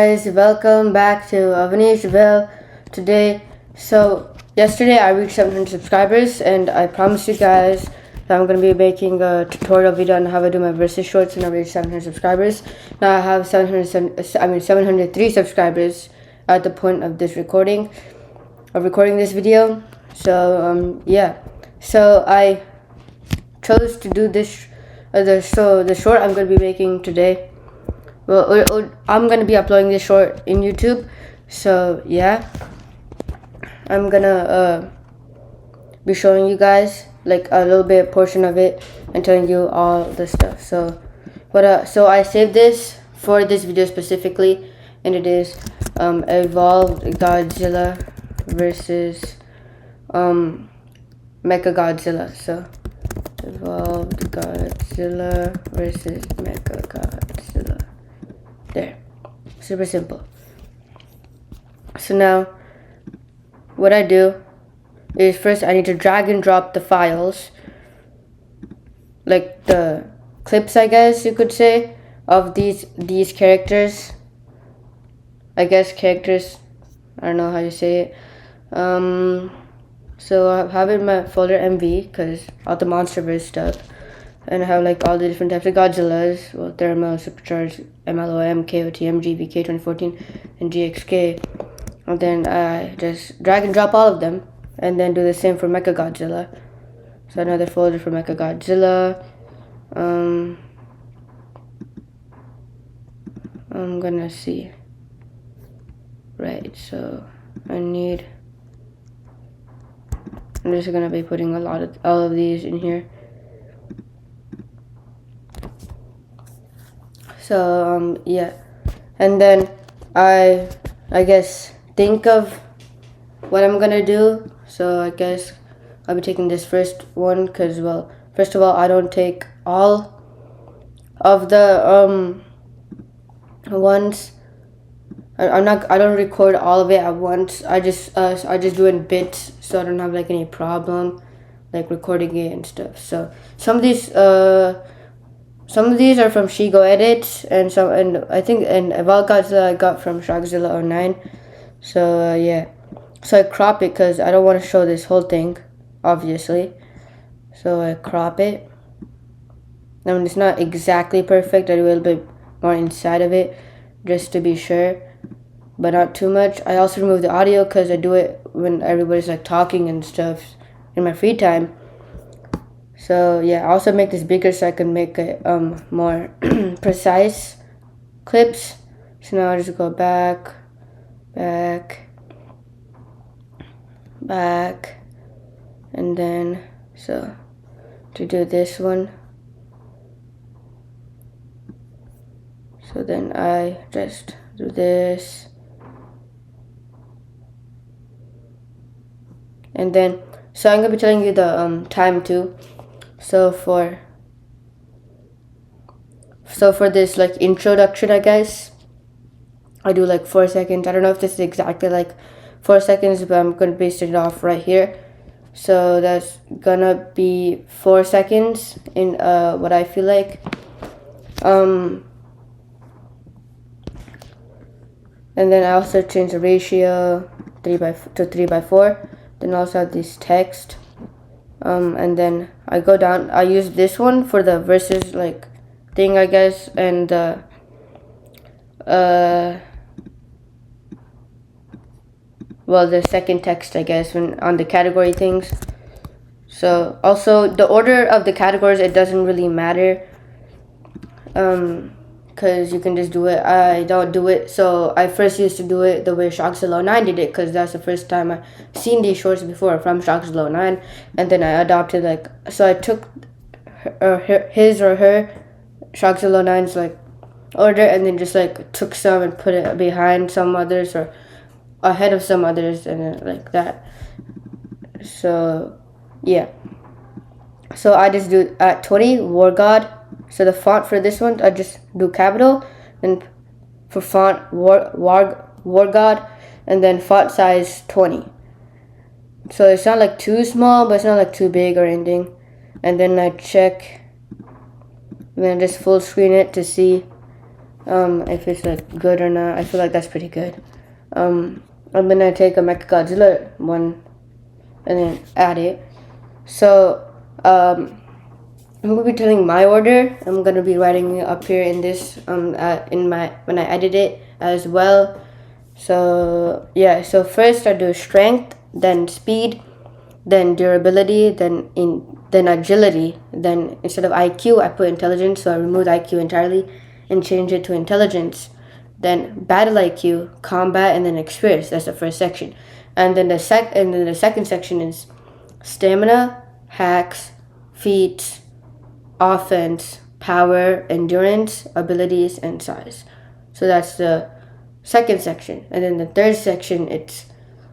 guys, welcome back to Avanishville today. Yesterday I reached 700 subscribers and I promised you guys that I'm going to be making a tutorial video on how I do my versus shorts when I reach 700 subscribers. Now I have 703 subscribers at the point of this recording this video. So I chose to do this the short I'm going to be making today. Well, I'm going to be uploading this short in YouTube. So yeah, I'm gonna be showing you guys like a little bit portion of it and telling you all the stuff. So I saved this for this video specifically, and it is Evolved Godzilla versus Mechagodzilla. So Evolved Godzilla versus Mechagodzilla. There, super simple. So now what I do is first I need to drag and drop the files, like the clips, I guess you could say, of these characters. I don't know how you say it. So I have it in my folder MV because all the MonsterVerse stuff, and I have like all the different types of Godzillas, well, Thermal, Supercharged, MLOM, KOTM, GVK 2014, and GXK. And then I just drag and drop all of them, and then do the same for Mechagodzilla. So another folder for Mechagodzilla. I'm gonna see. Right, so I'm just gonna be putting all of these in here. So yeah, and then I guess think of what I'm gonna do. So I guess I'll be taking this first one because, well, first of all, I don't take all of the ones. I don't record all of it at once. I just do it in bits, so I don't have like any problem like recording it and stuff. So some of these are from Shigo Edits, and I think Evolved Godzilla I got from Shockzilla 09. So yeah, so I crop it because I don't want to show this whole thing, obviously. So I crop it. I mean, it's not exactly perfect. I do a little bit more inside of it just to be sure, but not too much. I also remove the audio because I do it when everybody's like talking and stuff in my free time. So yeah, I also make this bigger so I can make it more precise clips. So now I'll just go back, and then so to do this one, so then I just do this, and then so I'm gonna be telling you the time too. So for this like introduction, I guess I do like 4 seconds. I don't know if this is exactly like 4 seconds, but I'm gonna base it off right here. So that's gonna be 4 seconds in what I feel like. And then I also change the ratio 3:4. Then also have this text. And then I go down. I use this one for the versus like thing, I guess, and well, the second text, I guess, when on the category things. So also the order of the categories, it doesn't really matter, because you can just do it. I don't do it. So I first used to do it the way Shockzilla 09 did it, because that's the first time I seen these shorts before from Shockzilla 09, and then I adopted so I took his or her Shockzilla 09's like order, and then just like took some and put it behind some others or ahead of some others, and then like that. So yeah, so I just do at 20 War God. So the font for this one I just do capital, and for font War God, and then font size 20. So it's not like too small, but it's not like too big or anything. And then I check, and then just full screen it to see if it's like good or not. I feel like that's pretty good. I'm gonna take a Mechagodzilla one and then add it. So I'm gonna be telling my order. I'm gonna be writing it up here in this in my when I edit it as well. So yeah, so first I do strength, then speed, then durability, then agility. Then instead of IQ, I put intelligence. So I removed IQ entirely and change it to intelligence. Then battle IQ, combat, and then experience. That's the first section. And then the second section is stamina, hacks, feats, offense, power, endurance, abilities, and size. So that's the second section. And then the third section, it's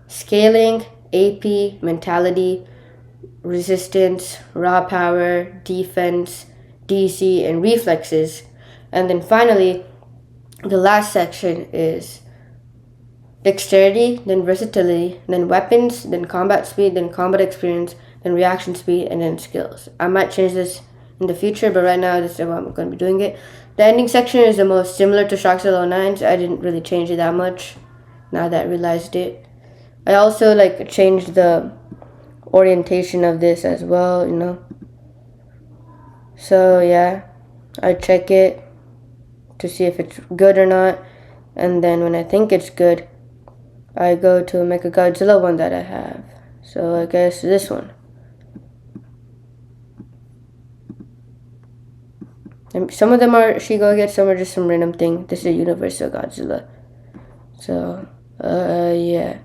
scaling, AP, mentality, resistance, raw power, defense, DC, and reflexes. And then finally, the last section is dexterity, then versatility, then weapons, then combat speed, then combat experience, then reaction speed, and then skills. I might change this in the future, but right now this is how I'm going to be doing it. The ending section is the most similar to Shockzilla 09's. I didn't really change it that much now that I realized it. I also like changed the orientation of this as well, you know. So yeah, I check it to see if it's good or not, and then when I think it's good, I go to a Mechagodzilla one that I have. So I guess this one. And some of them are Shigoget, some are just some random thing. This is a Universal Godzilla. So, yeah.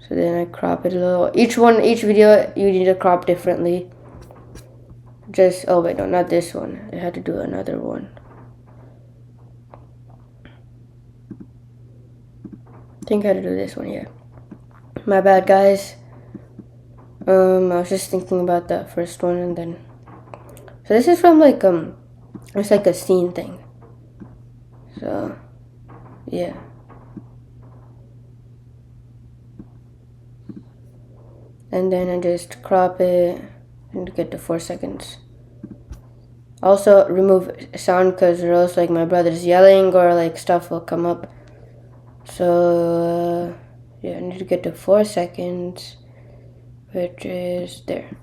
So then I crop it a little. Each video, you need to crop differently. Oh wait, no, not this one. I had to do another one. I think I had to do this one, yeah. My bad, guys. I was just thinking about that first one, and then. So this is from like it's like a scene thing. So, yeah. And then I just crop it and get to 4 seconds. Also remove sound because or else like my brother's yelling or like stuff will come up. So yeah, I need to get to 4 seconds, which is there.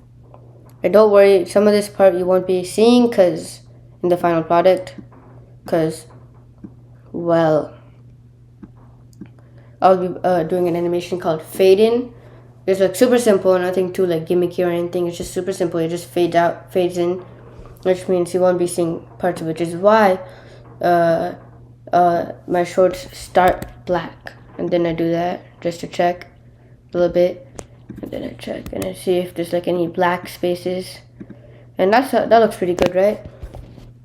And don't worry, some of this part you won't be seeing because in the final product, because well, I'll be doing an animation called fade in. It's like super simple, nothing too like gimmicky or anything. It's just super simple. It just fades out, fades in, which means you won't be seeing parts of it. Which is why my shorts start black, and then I do that just to check a little bit, and then I check and I see if there's like any black spaces, and that looks pretty good, right?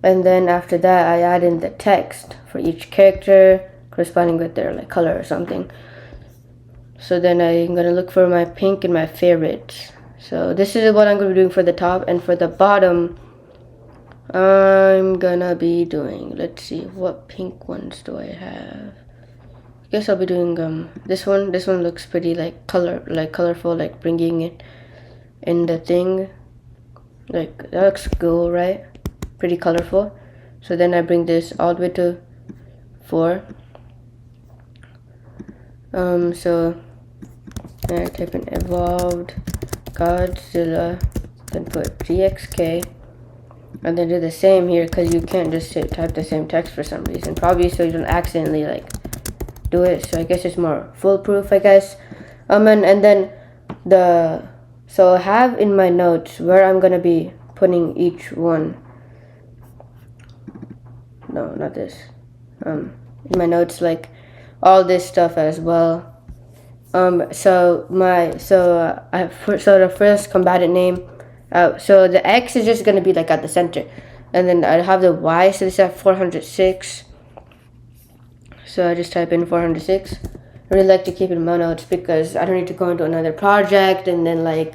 And then after that, I add in the text for each character corresponding with their like color or something. So then I'm gonna look for my pink and my favorites. So this is what I'm gonna be doing for the top, and for the bottom, I'm gonna be doing. Let's see, what pink ones do I have? I guess I'll be doing this one. This one looks pretty like colorful, like bringing it in the thing. Like that looks cool, right? Pretty colorful. So then I bring this all the way to 4. So I type in evolved Godzilla, then put GXK, and then do the same here because you can't just type the same text for some reason. Probably so you don't accidentally like do it. So I guess it's more foolproof, I guess. And then so I have in my notes where I'm gonna be putting each one. No, not this. In my notes, like all this stuff as well. So the first combatant name. So the X is just gonna be like at the center, and then I have the Y. So this is at 406. So I just type in 406. I really like to keep it in my notes because I don't need to go into another project and then like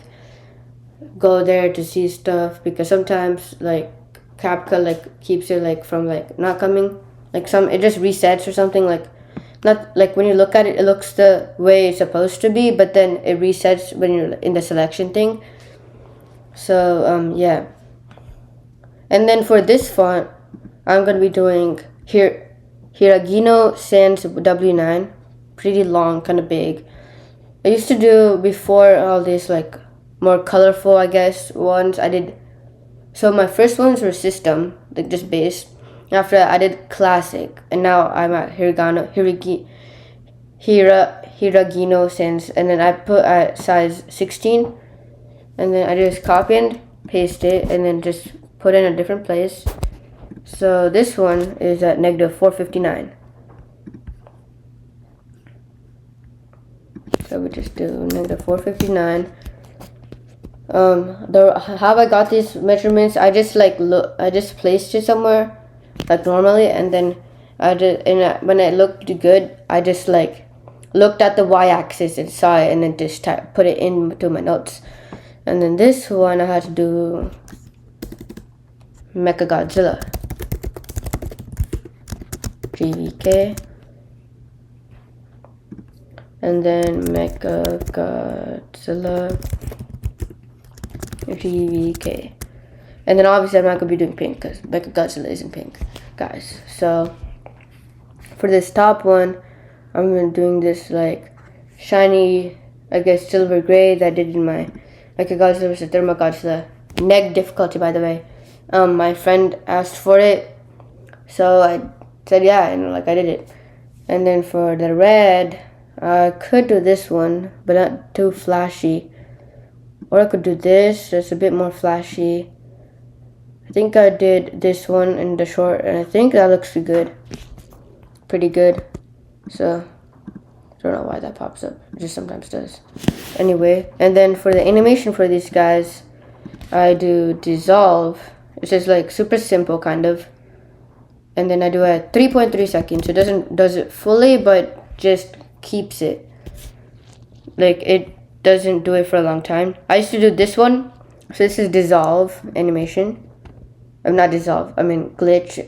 go there to see stuff, because sometimes like CapCut like keeps it like from like not coming, like it just resets or something, like not like when you look at it, it looks the way it's supposed to be, but then it resets when you're in the selection thing. So yeah, And then for this font, I'm going to be doing Hiragino Sans W9. Pretty long, kind of big. I used to do before all these like more colorful, I guess, ones. I did. So my first ones were system, like just base. After that, I did classic, and now I'm at Hiragino Sans, and then I put at size 16, and then I just copy and paste it, and then just put in a different place. So this one is at -459. So we just do -459. How I got these measurements, I just placed it somewhere, like normally, and then when it looked good, I just like looked at the y-axis and saw it, and then just put it into my notes. And then this one I had to do Mechagodzilla. GVK. And then Mechagodzilla GVK. And then obviously I'm not going to be doing pink because Mechagodzilla isn't pink, guys. So for this top one, I'm going to be doing this like shiny, I guess, silver gray that I did in my Mechagodzilla vs. Thermogodzilla. Neg difficulty, by the way. My friend asked for it, so I said yeah, and like I did it. And then for the red, I could do this one, but not too flashy. Or I could do this, that's a bit more flashy. I think I did this one in the short, and I think that looks pretty good. So I don't know why that pops up, it just sometimes does. Anyway, and then for the animation for these guys, I do dissolve. It's just like super simple kind of, and then I do it at 3.3 seconds. It does it fully, but just keeps it, like it doesn't do it for a long time. I used to do this one, so this is dissolve animation. I'm not dissolve, I mean glitch.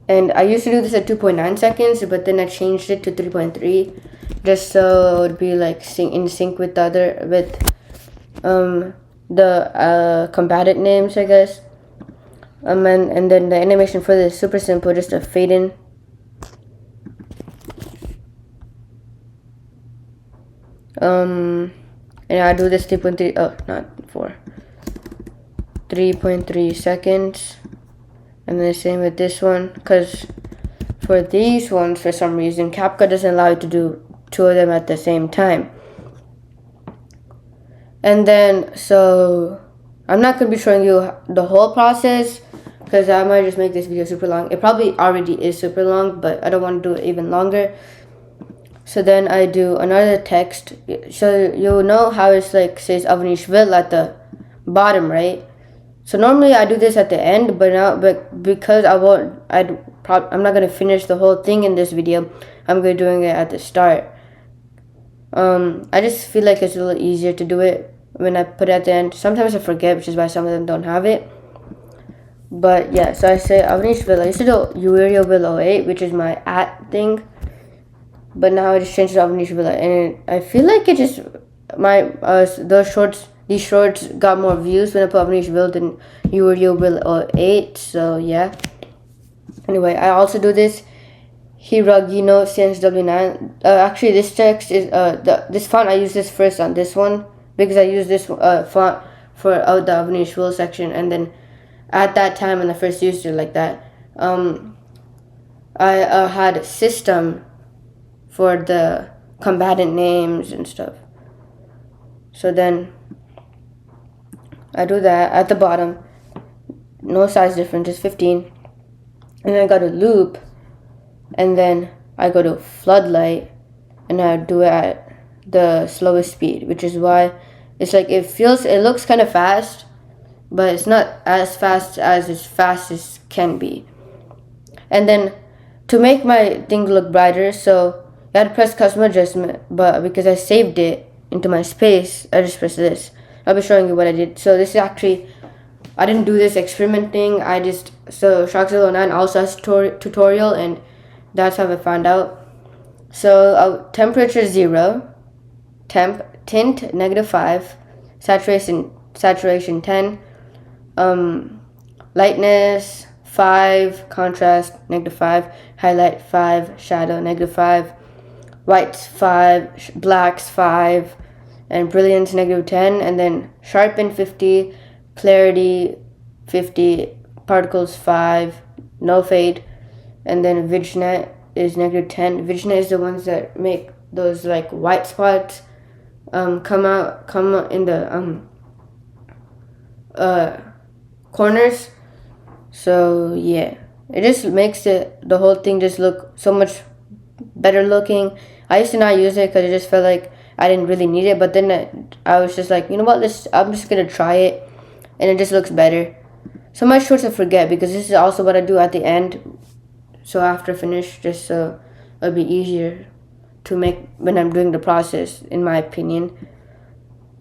And I used to do this at 2.9 seconds, but then I changed it to 3.3, just so it would be like in sync with the combatant names, I guess. And then the animation for this is super simple, just a fade in. And I do this 3.3 seconds. And then the same with this one, because for these ones, for some reason, CapCut doesn't allow you to do two of them at the same time. And then, so I'm not going to be showing you the whole process, because I might just make this video super long. It probably already is super long, but I don't want to do it even longer. So then I do another text. So you'll know how it's like says Avanishville at the bottom, right? So normally I do this at the end, but because I'm not gonna finish the whole thing in this video. I'm gonna doing it at the start. I just feel like it's a little easier to do it when I put it at the end. Sometimes I forget, which is why some of them don't have it. But yeah, so I say Avanishville. I used to do Urioville 08, which is my @ thing. But now I just changed to Avanishville, and I feel like it just these shorts got more views when I put Avanishville than Urioville 08. So yeah. Anyway, I also do this Hiragino Sans W9. Actually, this text is this font. I use this first on this one because I use this font for the Avanishville section, and then at that time when I first used it like that, I had system for the combatant names and stuff. So then I do that at the bottom, no size difference, just 15. And then I go to loop, and then I go to floodlight, and I do it at the slowest speed, which is why it's like it looks kind of fast, but it's not as fast as can be. And then to make my thing look brighter, so I had to press custom adjustment, but because I saved it into my space, I just pressed this. I'll be showing you what I did. So this is actually, I didn't do this experiment thing. So Sharkzilla 09 also has tutorial, and that's how I found out. So temperature 0, tint -5, saturation saturation 10, lightness 5, contrast -5, highlight 5, shadow -5, whites 5, blacks 5, and brilliance -10, and then sharpen 50, clarity 50, particles 5, no fade, and then vignette is -10. Vignette is the ones that make those like white spots come out in the corners. So yeah, it just makes the whole thing just look so much better looking. I used to not use it because I just felt like I didn't really need it, but then I was just like, you know what, I'm just gonna try it, and it just looks better. So my shorts I forget, because this is also what I do at the end, so after finish, just so it'll be easier to make when I'm doing the process, in my opinion.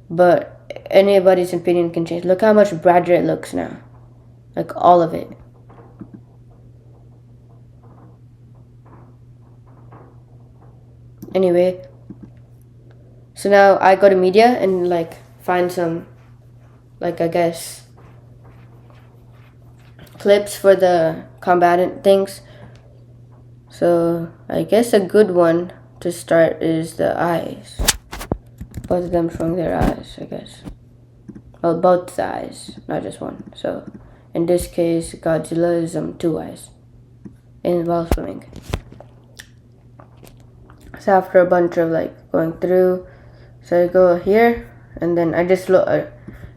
But anybody's opinion can change. Look how much brighter it looks now, like all of it. Anyway, so now I go to media and like find some, like, I guess, clips for the combatant things. So I guess a good one to start is the eyes. Both of them showing their eyes, I guess. Well, both eyes, not just one. So in this case, Godzilla is 2 eyes, and while swimming. So after a bunch of like going through, so I go here, and then I just look.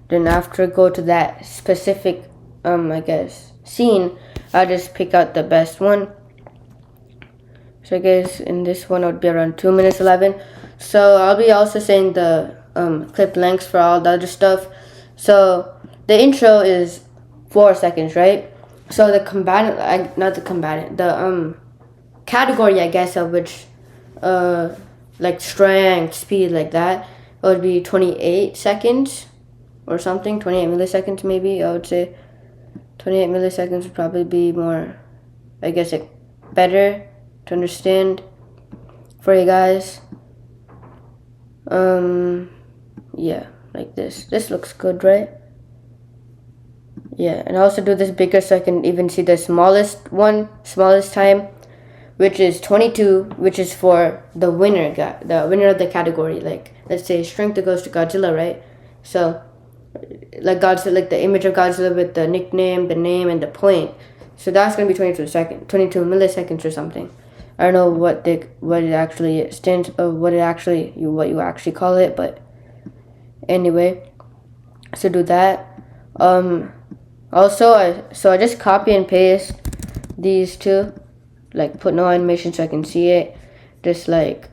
Then after I go to that specific, I guess, scene, I just pick out the best one. So I guess in this one it would be around 2 minutes 11. So I'll be also saying the clip lengths for all the other stuff. So the intro is 4 seconds, right? So the combatant, not the combatant, the category, I guess, of which like strength, speed, like that, it would be 28 seconds or something, 28 milliseconds maybe. I would say 28 milliseconds would probably be more, I guess, like, better to understand for you guys. Yeah, like this. This looks good, right? Yeah, and I also do this bigger so I can even see the smallest time, which is 22, which is for the winner of the category. Like, let's say strength goes to Godzilla, right? So like Godzilla, like the image of Godzilla with the nickname, the name, and the point. So that's gonna be 22 milliseconds or something. I don't know what it actually stands, or what you actually call it, but anyway. So do that. Also, I just copy and paste these two, like put no animation so I can see it. Just like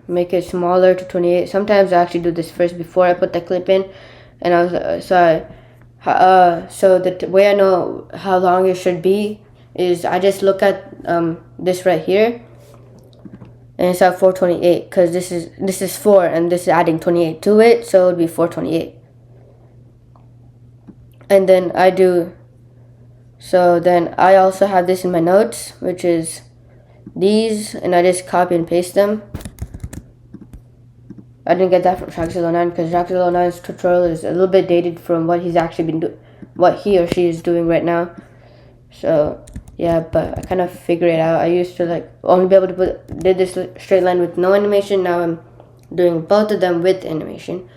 make it smaller to 28. Sometimes I actually do this first before I put the clip in, and so the way I know how long it should be is I just look at this right here, and it's at 428, because this is 4 and this is adding 28 to it, so it would be 428. And then then I also have this in my notes, which is these, and I just copy and paste them. I didn't get that from Traxxas09, because Traxxas09's tutorial is a little bit dated from what he's actually what he or she is doing right now. So yeah, but I kind of figured it out. I used to like only be able to did this straight line with no animation. Now I'm doing both of them with animation.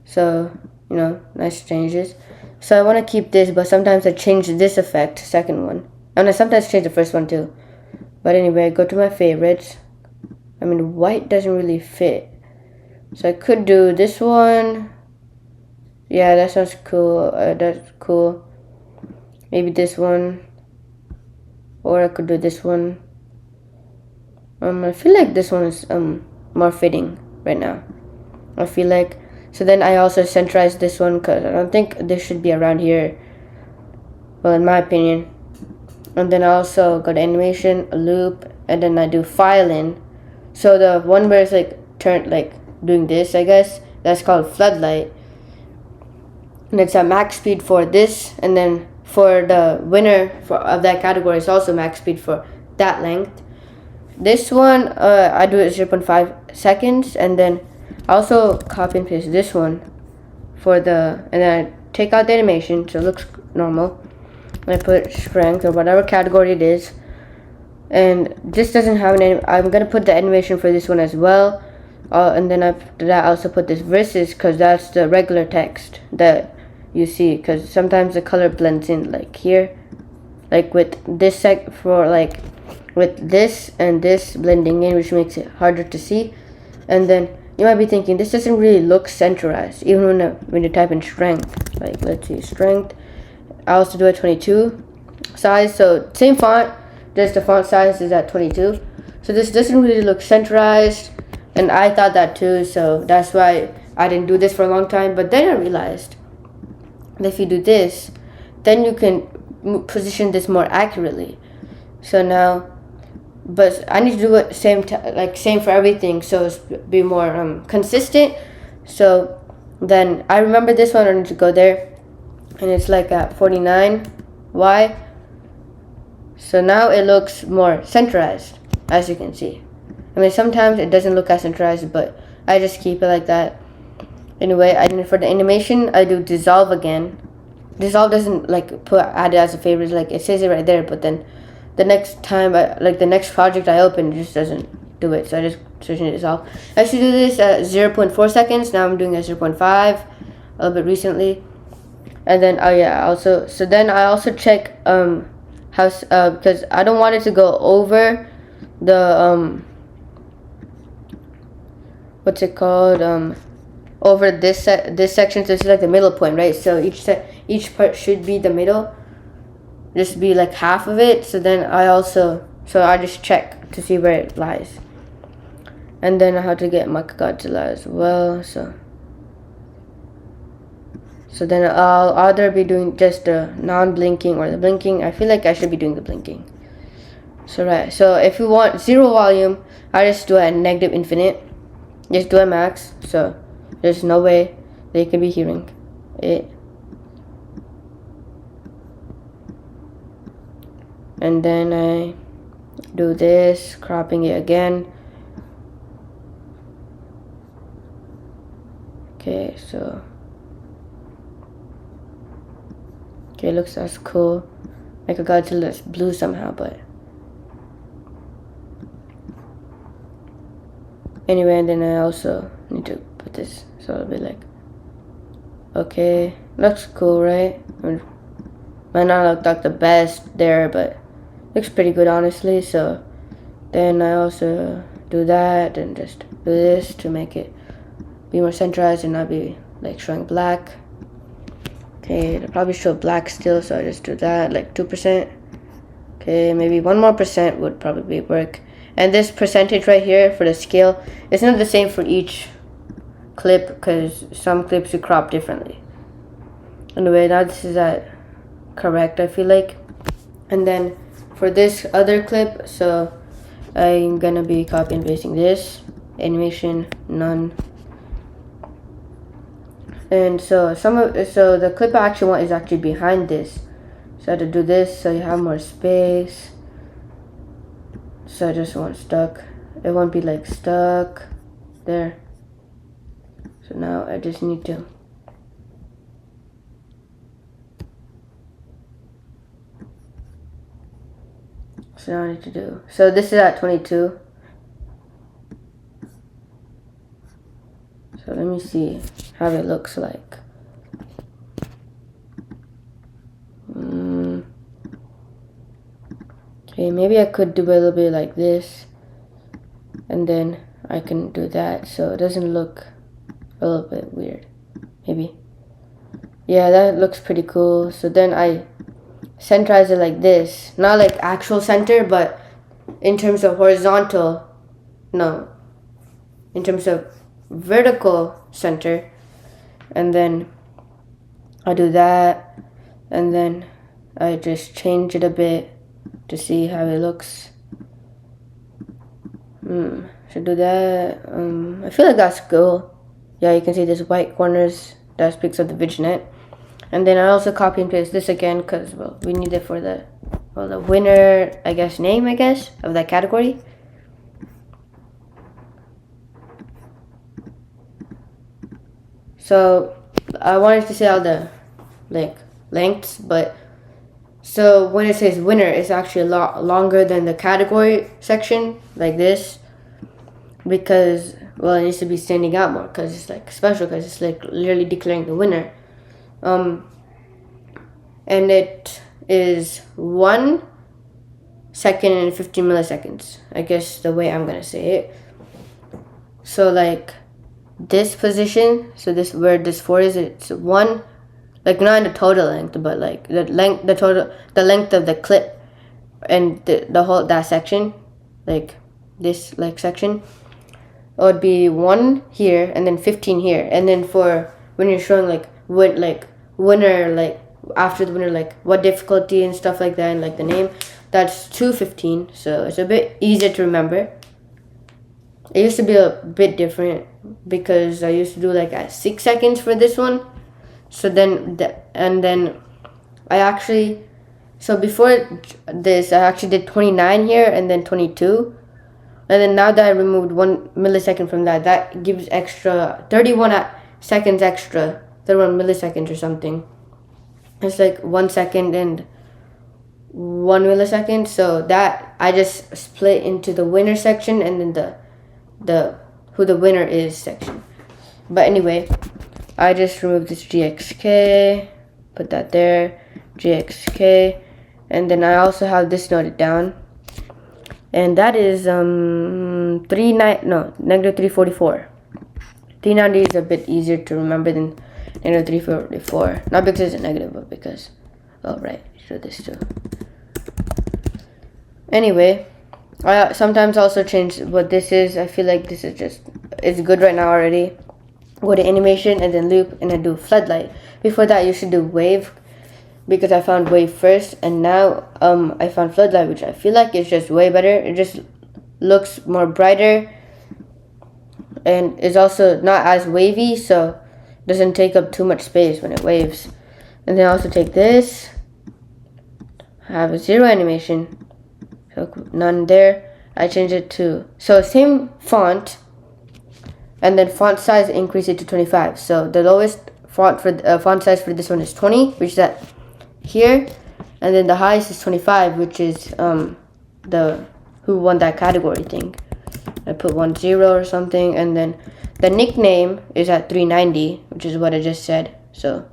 So, you know, nice changes. So I want to keep this, but sometimes I change this effect, second one. And I sometimes change the first one too. But anyway, go to my favorites. I mean, white doesn't really fit. So I could do this one. Yeah, that sounds cool. That's cool. Maybe this one. Or I could do this one. I feel like this one is more fitting right now. I feel like. So then I also centralize this one, because I don't think this should be around here. Well, in my opinion. And then I also go to animation, a loop, and then I do file in. So the one where it's like turned, like doing this, I guess, that's called floodlight. And it's at max speed for this, and then for the winner of that category, it's also max speed for that length. This one, I do it 0.5 seconds, and then I also copy and paste this one for the, and then I take out the animation so it looks normal. I put strength or whatever category it is, and this doesn't have an I'm gonna put the animation for this one as well, and then after that I also put this versus because that's the regular text that you see, because sometimes the color blends in, like here, like with this with this and this blending in, which makes it harder to see. And then you might be thinking this doesn't really look centralized even when you type in strength. Like, let's see, strength, I also do a 22 size, so same font, just the font size is at 22. So this doesn't really look centralized, and I thought that too, so that's why I didn't do this for a long time. But then I realized that if you do this, then you can position this more accurately. So now, but I need to do it same for everything, so it's be more consistent. So then I remember this one, I need to go there, and it's like at 49. Why? So now it looks more centralized, as you can see. I mean, sometimes it doesn't look as centralized, but I just keep it like that. Anyway, for the animation, I do dissolve again. Dissolve doesn't add it as a favorite, like it says it right there, but then the next time the next project I open, it just doesn't do it, so I just switch to dissolve. I used to do this at 0.4 seconds. Now I'm doing at 0.5 a little bit recently. And then then I also check how because I don't want it to go over the what's it called, over this section. So it's like the middle point, right? So each part should be the middle, just be like half of it. So then I just check to see where it lies. And then I have to get Mechagodzilla as well. So then I'll either be doing just the non-blinking or the blinking. I feel like I should be doing the blinking. So if you want zero volume, I just do it at negative infinite. Just do it max. So there's no way they can be hearing it. And then I do this, cropping it again. Okay, so it looks that's cool. Like a Godzilla's blue somehow, but anyway. And then I also need to put this, so it'll be like, okay, looks cool, right? Might not look like the best there, but looks pretty good, honestly. So then I also do that and just do this to make it be more centralized and not be like showing black. Okay, it'll probably show black still, so I just do that, like 2%. Okay, maybe 1 more percent would probably work. And this percentage right here for the scale, it's not the same for each clip, because some clips you crop differently. Anyway, now this is correct, I feel like. And then for this other clip, so I'm gonna be copy and pasting this, animation, none. And so the clip I actually want is actually behind this. So I have to do this so you have more space. So I just want stuck. It won't be like stuck there. So now I just need to so this is at 22. So let me see how it looks like. Okay, maybe I could do a little bit like this, and then I can do that so it doesn't look a little bit weird. Maybe. Yeah, that looks pretty cool. So then I centralize it like this. Not like actual center, but in terms of horizontal, no. In terms of vertical center. And then I do that, and then I just change it a bit to see how it looks. Should do that. I feel like that's cool. Yeah, you can see these white corners. That speaks of the vignette. And then I also copy and paste this again because, well, we need it for the winner, I guess, name, of that category. So I wanted to say all the like lengths, but so when it says winner, it's actually a lot longer than the category section, like this, because well, it needs to be standing out more because it's like special, because it's like literally declaring the winner. And it is 1 second and 15 milliseconds. I guess the way I'm gonna say it. So like this position, so this where this 4 is, it's 1, like not in the total length, but like the length, the length of the clip, and the whole that section, like this like section, it would be 1 here and then 15 here, and then for when you're showing like winner, like after the winner, like what difficulty and stuff like that, and like the name, that's 2:15. So it's a bit easier to remember. It used to be a bit different because I used to do like at 6 seconds for this one. So then and then I actually, so before this I actually did 29 here and then 22. And then now that I removed 1 millisecond from that, that gives extra 31 seconds extra, 31 milliseconds or something. It's like 1 second and 1 millisecond. So that I just split into the winner section and then the who the winner is section. But anyway, I just removed this GXK, put that there, GXK, and then I also have this noted down, and that is -344. 390 is a bit easier to remember than -344. Not because it's a negative, but because, oh right, show this too. Anyway, I sometimes also change what this is. I feel like this is just, it's good right now already. Go to animation and then loop, and I do floodlight. Before that, you should do wave, because I found wave first, and now I found floodlight, which I feel like is just way better. It just looks more brighter, and is also not as wavy, so it doesn't take up too much space when it waves. And then I also take this, have a 0 animation, so none there. I change it to, so same font, and then font size increase it to 25. So the lowest font size for this one is 20, which is at here, and then the highest is 25, which is the who won that category thing. I put 10 or something, and then the nickname is at 390, which is what I just said. So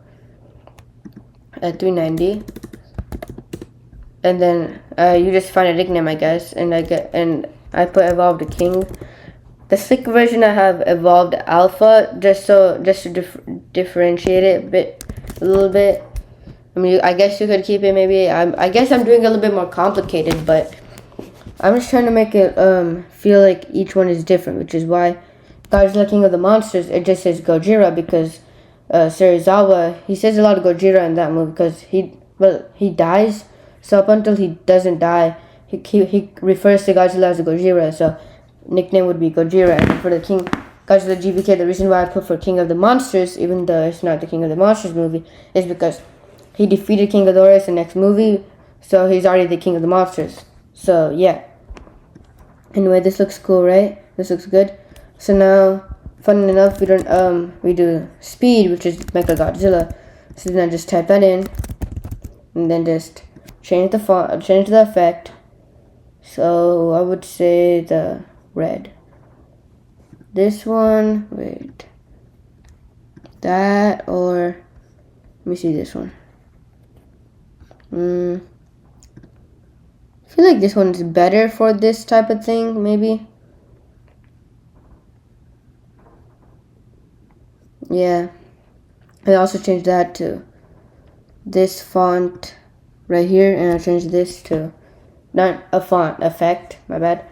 at 390, and then you just find a nickname, I guess, and I put Evolved King. The slick version I have Evolved Alpha, just to differentiate it a little bit. I mean, I guess you could keep it maybe. I guess I'm doing a little bit more complicated, but I'm just trying to make it feel like each one is different, which is why Godzilla King of the Monsters, it just says Gojira, because Serizawa, he says a lot of Gojira in that movie because he dies. So up until he doesn't die, he refers to Godzilla as a Gojira. So nickname would be Gojira. And for the King Godzilla GBK, the reason why I put for King of the Monsters, even though it's not the King of the Monsters movie, is because he defeated King Ghidorah in the next movie, so he's already the King of the Monsters. So yeah. Anyway, this looks cool, right? This looks good. So now, fun enough, we do speed, which is Mechagodzilla. So then I just type that in, and then just change the font, change the effect. So I would say the red. This one, wait, that, or let me see this one. I feel like this one is better for this type of thing, maybe. Yeah. I also changed that to this font right here, and I changed this to not a font effect, my bad.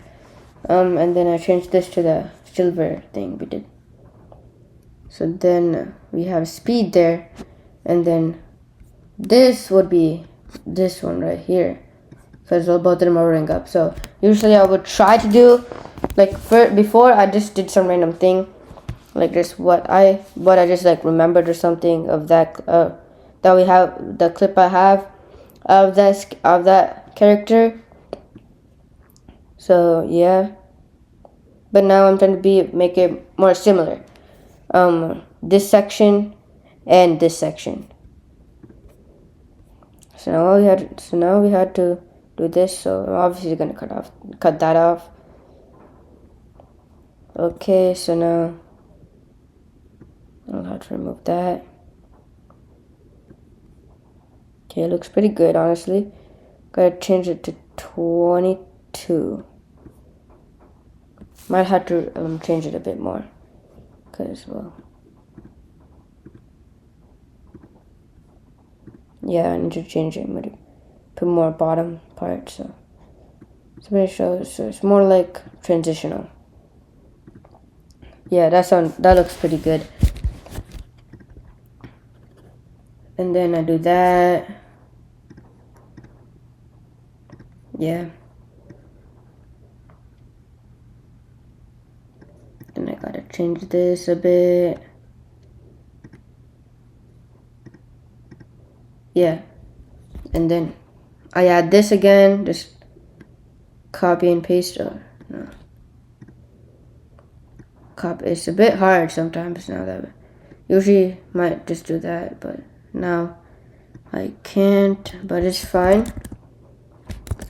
And then I changed this to the silver thing we did. So then we have speed there, and then this would be this one right here, because both of them are rolling up. So usually I would try to do like before I just did some random thing, like just what I just like remembered or something of that that we have, the clip I have of that character. So yeah, but now I'm trying to make it more similar. This section and this section. So now we had to do this. So I'm obviously gonna cut that off. Okay, so now I'll have to remove that. Okay, it looks pretty good, honestly. Gotta change it to 22. Might have to change it a bit more, cause well, yeah, I need to change it. Put more bottom part, so it shows. So it's more like transitional. Yeah, that looks pretty good. And then I do that. Yeah. Then I gotta change this a bit. Yeah. And then I add this again. Just copy and paste. No. Copy. It's a bit hard sometimes now that usually might just do that, but now I can't. But it's fine.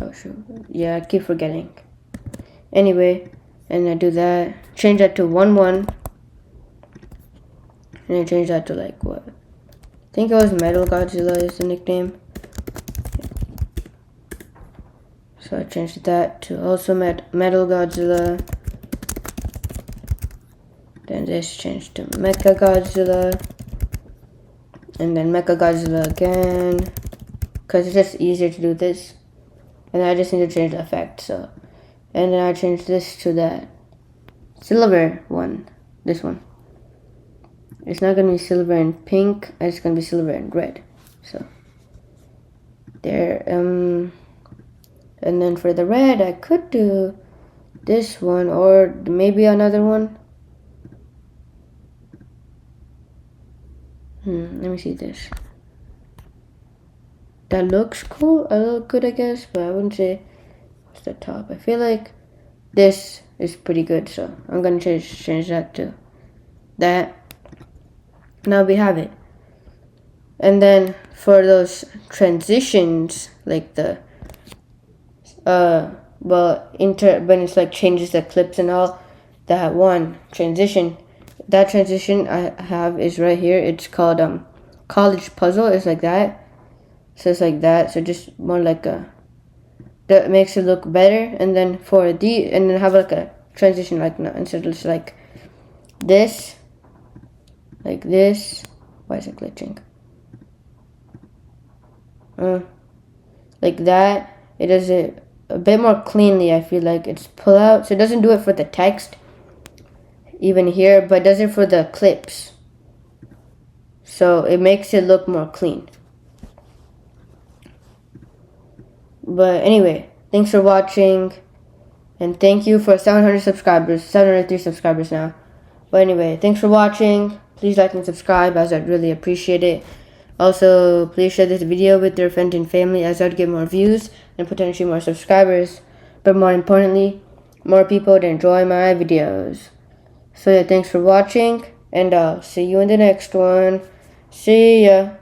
Oh shoot. Yeah, I keep forgetting. Anyway, and I do that. Change that to 1-1. And I change that to like what? I think it was Metal Godzilla is the nickname. So I changed that to also Metal Godzilla. Then this changed to Mecha Godzilla. And then Mecha Godzilla again. Because it's just easier to do this. And I just need to change the effect. So, and then I changed this to that silver one. This one. It's not going to be silver and pink. It's going to be silver and red. So, there. And then for the red, I could do this one or maybe another one. Let me see this. That looks cool. A little good, I guess, but I wouldn't say it's the top. I feel like this is pretty good, so I'm gonna change that to that. Now we have it. And then for those transitions, like the when it's like changes the clips and all, that one transition. That transition I have is right here. It's called College Puzzle. It's like that. So it's like that. So just more like that makes it look better. And then and then have like a transition like instead of just like this. Like this. Why is it glitching? Like that. It does it a bit more cleanly. I feel like it's pull out. So it doesn't do it for the text. Even here, but does it for the clips. So it makes it look more clean. But anyway, thanks for watching. And thank you for 700 subscribers. 703 subscribers now. But anyway, thanks for watching. Please like and subscribe as I'd really appreciate it. Also, please share this video with your friends and family as I'd get more views and potentially more subscribers. But more importantly, more people to enjoy my videos. So yeah, thanks for watching, and I'll see you in the next one. See ya.